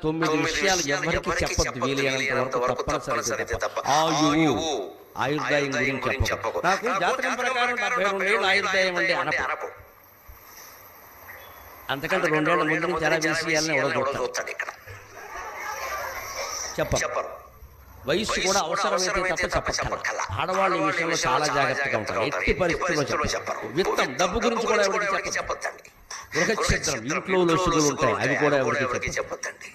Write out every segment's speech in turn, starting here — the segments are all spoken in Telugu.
9 విషయాలు ఎవరికి చెప్పొద్దు వీలైనంత వరకు తప్పనిసరి తప్ప. ఆయుర్దాయం గురించి చెప్పకు. నాకు జాతకం ప్రకారం 72 ఏళ్ళు ఆయుర్దాయం అండి అనకు. అంతకంటే 2 ఏళ్ల ముందు నుంచి ఎలా విషయాలని చూస్తాడు ఇక్కడ చెప్పరు. వయస్సు కూడా అవసరమైతే తప్ప చెప్పక్కల. ఆడవాళ్ళు ఈ విషయంలో చాలా జాగ్రత్తగా ఉంటారు. ఎట్టి పరిస్థితుల్లో చెప్పరు. విత్తం డబ్బు గురించి కూడా ఎవరికి చెప్పొద్దండి. గృహక్షేత్రం ఇంట్లో లొసుగులు ఉంటాయి, అవి కూడా ఎవరికి చెప్పొద్దండి.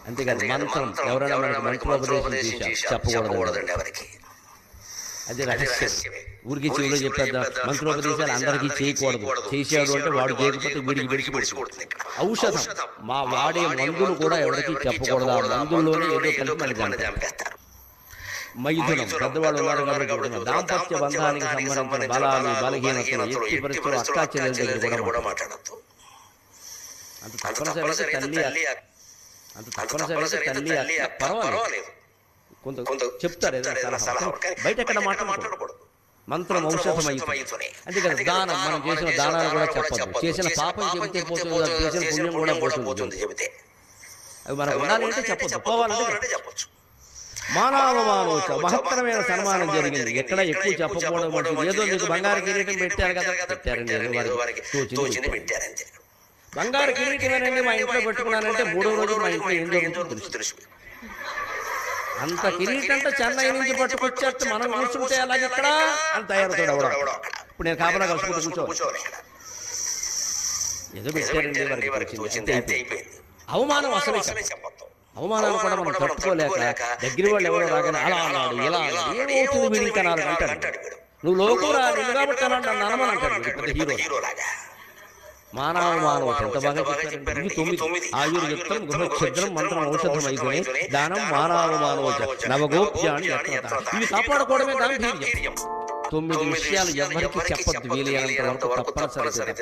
అంతేకాదు మంత్రం ఎవరైనా మనకి మంత్రోపదేశం చెప్పకూడదండి ఎవరికి. అది రహస్యమే. ఊరికి చెవిలో చెప్పేద్దాం. మంత్రోపదేశాలు అందరికీ చేయకూడదు. చేసాడు అంటే వాడు చేయకపోతే వీడికి విడిచిపెట్టుకుంటుంది. ఔషధం మా వాడే మందులు కూడా ఎవరికి చెప్పకూడదు. ఆ మందుల్లోనే ఏదో కలిపి మనకి చంపేస్తారు. మైథునం పెద్దవాళ్ళు ఉన్నారు కాబట్టి దాంపత్య బంధానికి సంబంధించిన బలాలు బలహీనతలు ఎట్టి పరిస్థితుల్లో అక్కా చెల్లెల దగ్గర కూడా మాట్లాడద్దు. అంత తప్పనిసరి తల్లి పర్వాలేదు కొంత చెప్తారు ఏదైనా సలహా. బయట ఎక్కడ మాట్లాడకూడదు. మంత్రం ఔషధం అయిపోయి అంతేకాదు. దానం మనం చేసిన దానాలు కూడా చెప్పద్దు. చేసిన పాపం చెబితే పోతుంది, చేసిన పుణ్యం కూడా పోతుంది చెబితే. అవి మనకు ఉండాలంటే చెప్పొద్దు, పోవాలంటే చెప్పొచ్చు. మానవమానోచ మహత్తరమైన సన్మానం జరిగింది. ఎక్కడ ఎక్కువ చెప్పకూడదు. ఏదో మీకు బంగారు కిరీటం పెట్టారు కదా, పెట్టారండి వారికి తోచింది పెట్టారంతే. బంగారు కిరీటమేనండి మా ఇంట్లో పెట్టుకున్నానంటే 3వ రోజు మా ఇంట్లో ఏం జరుగుతుందో తెలుసు. అంత కిరీటంటే చెన్నై నుంచి పట్టుకొచ్చేస్తే మనం కూర్చుంటే అలాగే ఎక్కడ అని తయారవుతాడు. ఇప్పుడు నేను కాపలా కలుసుకుంటూ కూర్చోవాలి. ఏదో పెట్టారండి వారికి అయిపోయింది. అవమానం అసలు చెప్పొద్దు. అవమానాలు కూడా మనం తట్టుకోలేక దగ్గర వాళ్ళు ఎవరో రాగానే అలా అన్నాడు ఇలా ఏమవుతుంది వీడికి అనాలి అంటాడు. నువ్వు లోకం రాదు కాబట్టి నన్ను అనమని అంటాడు హీరోలాగా. మానవ ఎంత బాగా చెప్పారు. 9 ఆయుర్యుక్తం గృహఛిద్రం మంత్రం ఔషధం అయిపోయి దానం మానవోచ నవగోప్యాన్ని ఇవి కాపాడుకోవడమే దాని ధైర్యం. 9 విషయాలు ఎవరికి చెప్పద్దు వీలైనంత వరకు తప్పనిసరి.